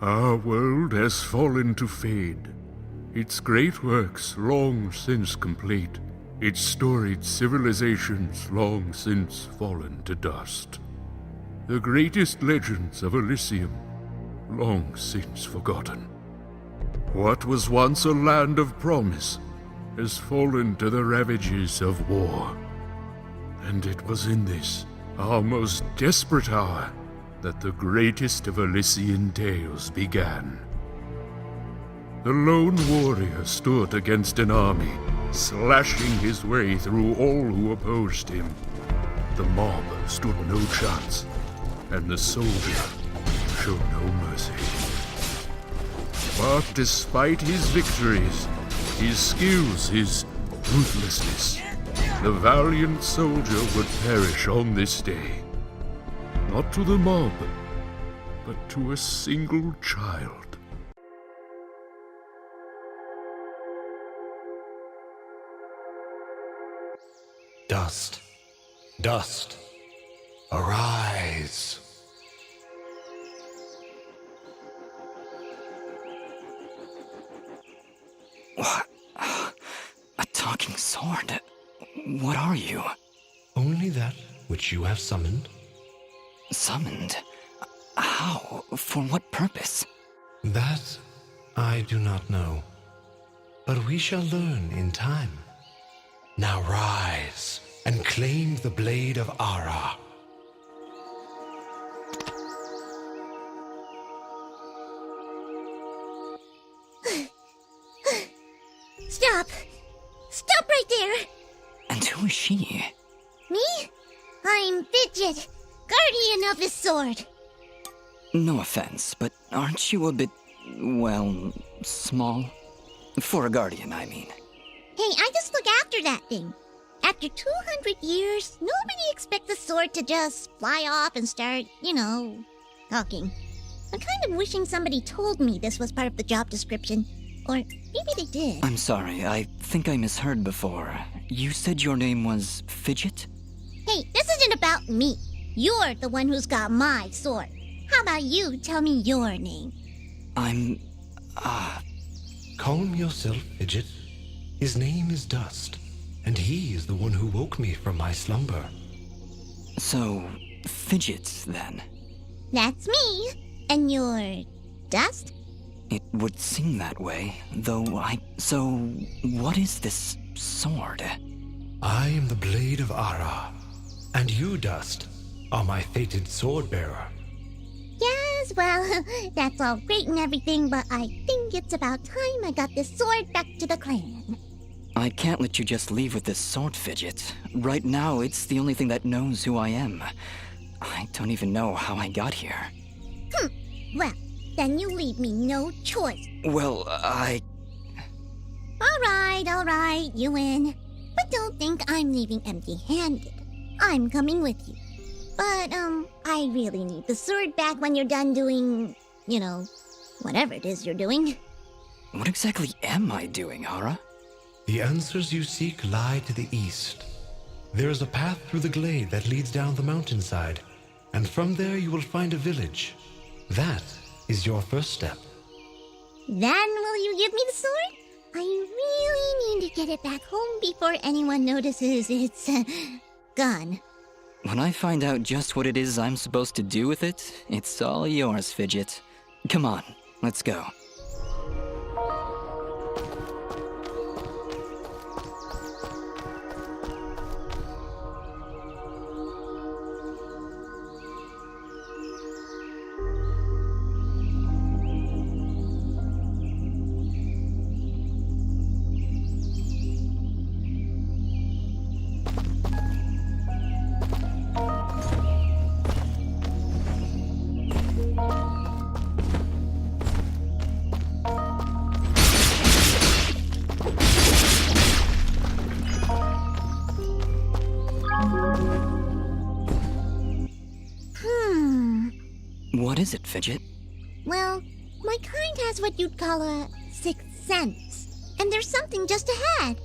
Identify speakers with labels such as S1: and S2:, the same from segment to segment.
S1: Our world has fallen to fade, its great works long since complete, its storied civilizations long since fallen to dust. The greatest legends of Elysium long since forgotten. What was once a land of promise has fallen to the ravages of war. And it was in this, our most desperate hour, that the greatest of Elysian tales began. The lone warrior stood against an army, slashing his way through all who opposed him. The mob stood no chance, and the soldier showed no mercy. But despite his victories, his skills, his ruthlessness, the valiant soldier would perish on this day. Not to the mob, but to a single child.
S2: Dust, dust, arise.
S3: What? A talking sword? What are you?
S2: Only that which you have summoned.
S3: Summoned? How? For what purpose?
S2: That I do not know. But we shall learn in time. Now rise and claim the blade of Ara.
S4: Stop! Stop right there!
S3: And who is she?
S4: Me? I'm Fidget, guardian of his sword.
S3: No offense, but aren't you a bit, well, small? For a guardian, I mean.
S4: Hey, I just look after that thing. After 200 years, nobody expects the sword to just fly off and start, talking. I'm kind of wishing somebody told me this was part of the job description. Or maybe they did.
S3: I'm sorry, I think I misheard before. You said your name was Fidget?
S4: Hey, this isn't about me. You're the one who's got my sword. How about you tell me your name?
S3: I'm...
S2: Calm yourself, Fidget. His name is Dust, and he is the one who woke me from my slumber.
S3: So, Fidget, then?
S4: That's me. And you're Dust?
S3: It would seem that way, though So, what is this sword?
S2: I am the blade of Ara, and you, Dust, are my fated sword-bearer.
S4: Yes, well, that's all great and everything, but I think it's about time I got this sword back to the clan.
S3: I can't let you just leave with this sword, Fidget. Right now, it's the only thing that knows who I am. I don't even know how I got here.
S4: Well, then you leave me no choice.
S3: Well,
S4: All right, you win. But don't think I'm leaving empty-handed. I'm coming with you. But, I really need the sword back when you're done doing, whatever it is you're doing.
S3: What exactly am I doing, Ara?
S2: The answers you seek lie to the east. There is a path through the glade that leads down the mountainside, and from there you will find a village. That is your first step.
S4: Then will you give me the sword? I really need to get it back home before anyone notices it's, gone.
S3: When I find out just what it is I'm supposed to do with it, it's all yours, Fidget. Come on, let's go. What is it, Fidget?
S4: Well, my kind has what you'd call a sixth sense. And there's something just ahead.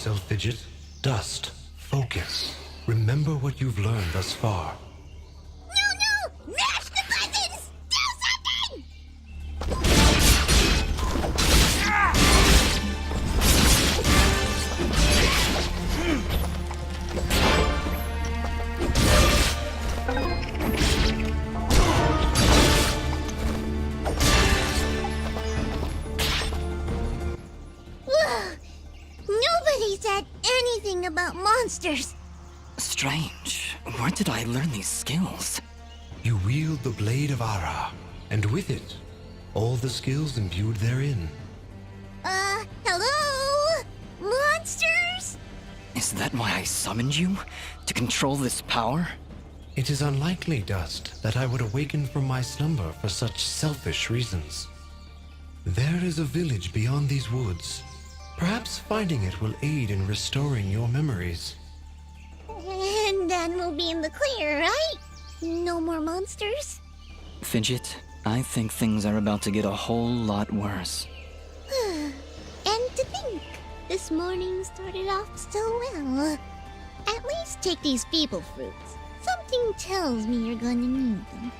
S2: yourself, Fidget. Dust. Focus. Remember what you've learned thus far.
S4: No! Mash the buttons! Do something! Nobody said anything about monsters.
S3: Strange. Where did I learn these skills?
S2: You wield the Blade of Ara, and with it, all the skills imbued therein.
S4: Hello? Monsters?
S3: Is that why I summoned you? To control this power?
S2: It is unlikely, Dust, that I would awaken from my slumber for such selfish reasons. There is a village beyond these woods. Perhaps finding it will aid in restoring your memories.
S4: And then we'll be in the clear, right? No more monsters?
S3: Fidget, I think things are about to get a whole lot worse.
S4: And to think, this morning started off so well. At least take these feeble fruits. Something tells me you're going to need them.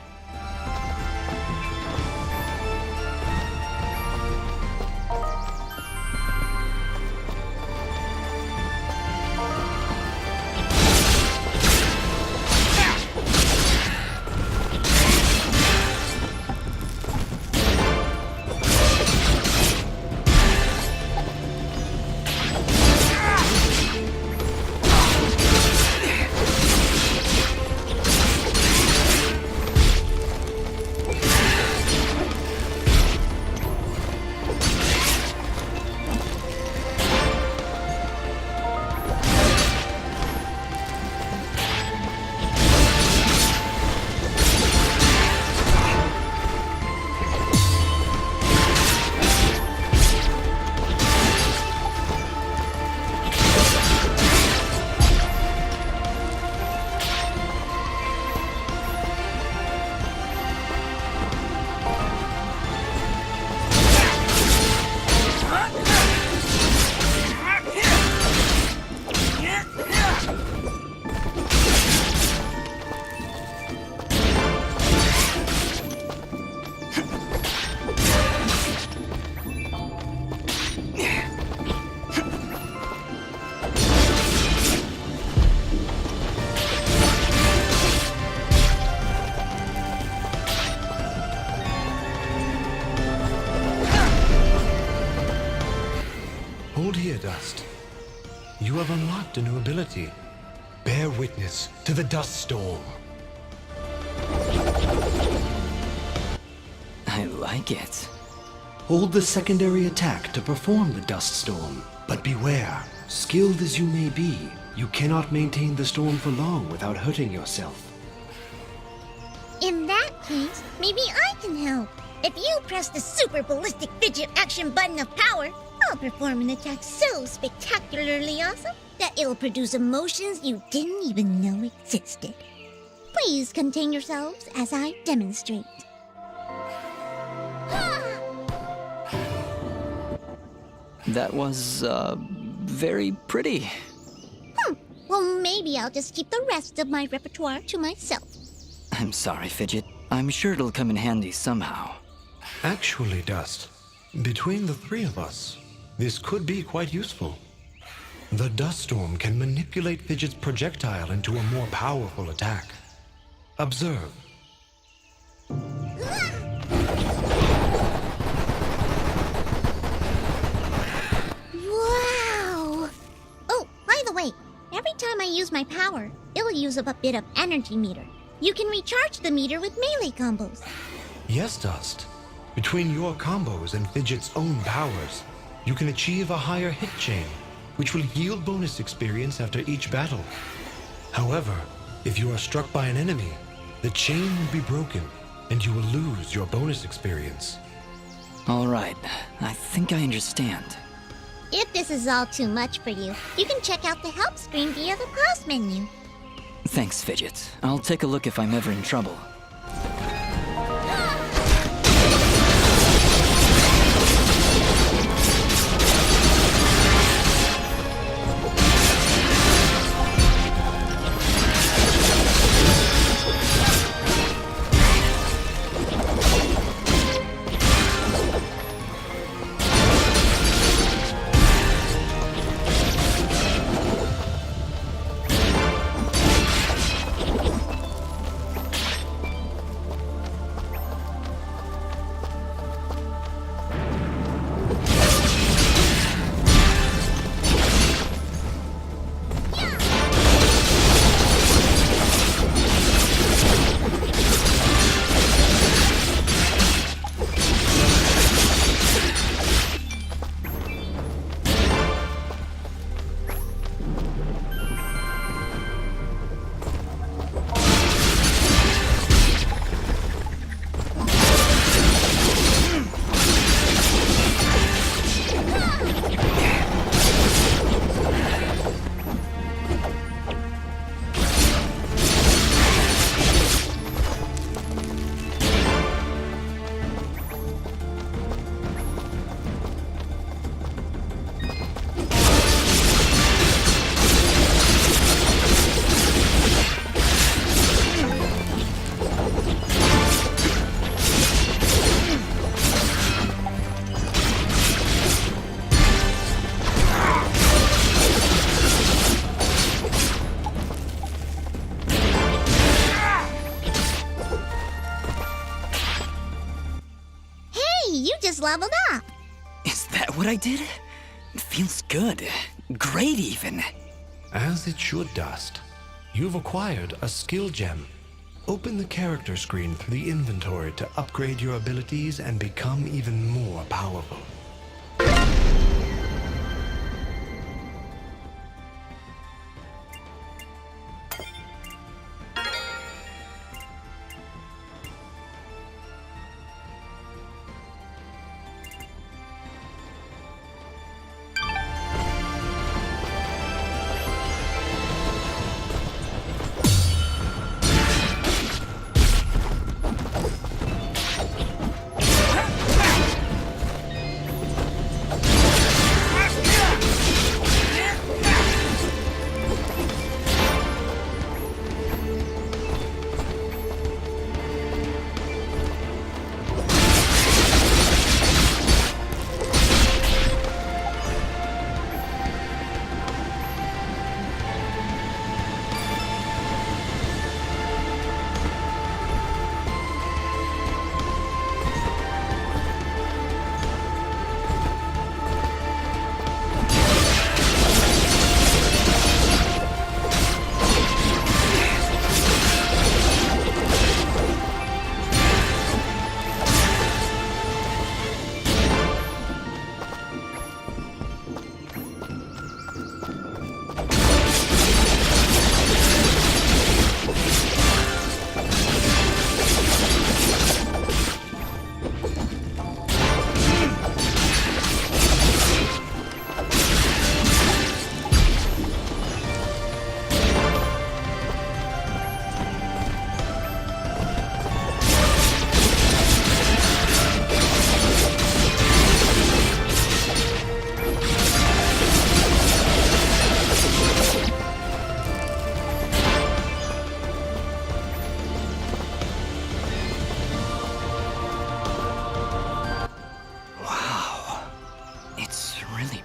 S2: Hold here, Dust. You have unlocked a new ability. Bear witness to the dust storm.
S3: I like it.
S5: Hold the secondary attack to perform the dust storm. But beware, skilled as you may be, you cannot maintain the storm for long without hurting yourself.
S4: In that case, maybe I can help. If you press the super ballistic fidget action button of power, I'll perform an attack so spectacularly awesome that it'll produce emotions you didn't even know existed. Please contain yourselves as I demonstrate.
S3: That was, very pretty.
S4: Well, maybe I'll just keep the rest of my repertoire to myself.
S3: I'm sorry, Fidget. I'm sure it'll come in handy somehow.
S2: Actually, Dust, between the three of us, this could be quite useful. The dust storm can manipulate Fidget's projectile into a more powerful attack. Observe.
S4: Wow! Oh, by the way, every time I use my power, it'll use up a bit of energy meter. You can recharge the meter with melee combos.
S2: Yes, Dust. Between your combos and Fidget's own powers, you can achieve a higher hit chain, which will yield bonus experience after each battle. However, if you are struck by an enemy, the chain will be broken, and you will lose your bonus experience.
S3: All right, I think I understand.
S4: If this is all too much for you, you can check out the help screen via the pause menu.
S3: Thanks, Fidget. I'll take a look if I'm ever in trouble.
S4: just leveled up.
S3: Is that what I did? It feels good. Great, even.
S2: As it should, Dust. You've acquired a skill gem. Open the character screen through the inventory to upgrade your abilities and become even more powerful.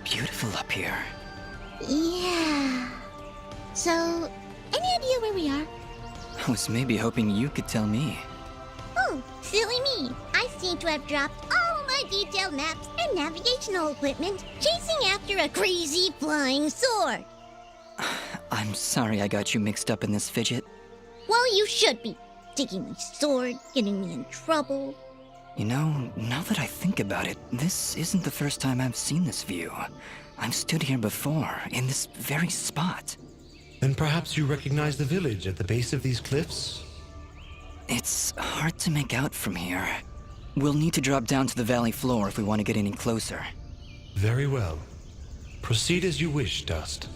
S3: Beautiful up here.
S4: Yeah. So, any idea where we are?
S3: I was maybe hoping you could tell me.
S4: Oh, silly me. I seem to have dropped all my detailed maps and navigational equipment chasing after a crazy flying sword.
S3: I'm sorry I got you mixed up in this fidget.
S4: Well, you should be. Taking my sword, getting me in trouble.
S3: You know, now that I think about it, this isn't the first time I've seen this view. I've stood here before, in this very spot.
S2: Then perhaps you recognize the village at the base of these cliffs?
S3: It's hard to make out from here. We'll need to drop down to the valley floor if we want to get any closer.
S2: Very well. Proceed as you wish, Dust.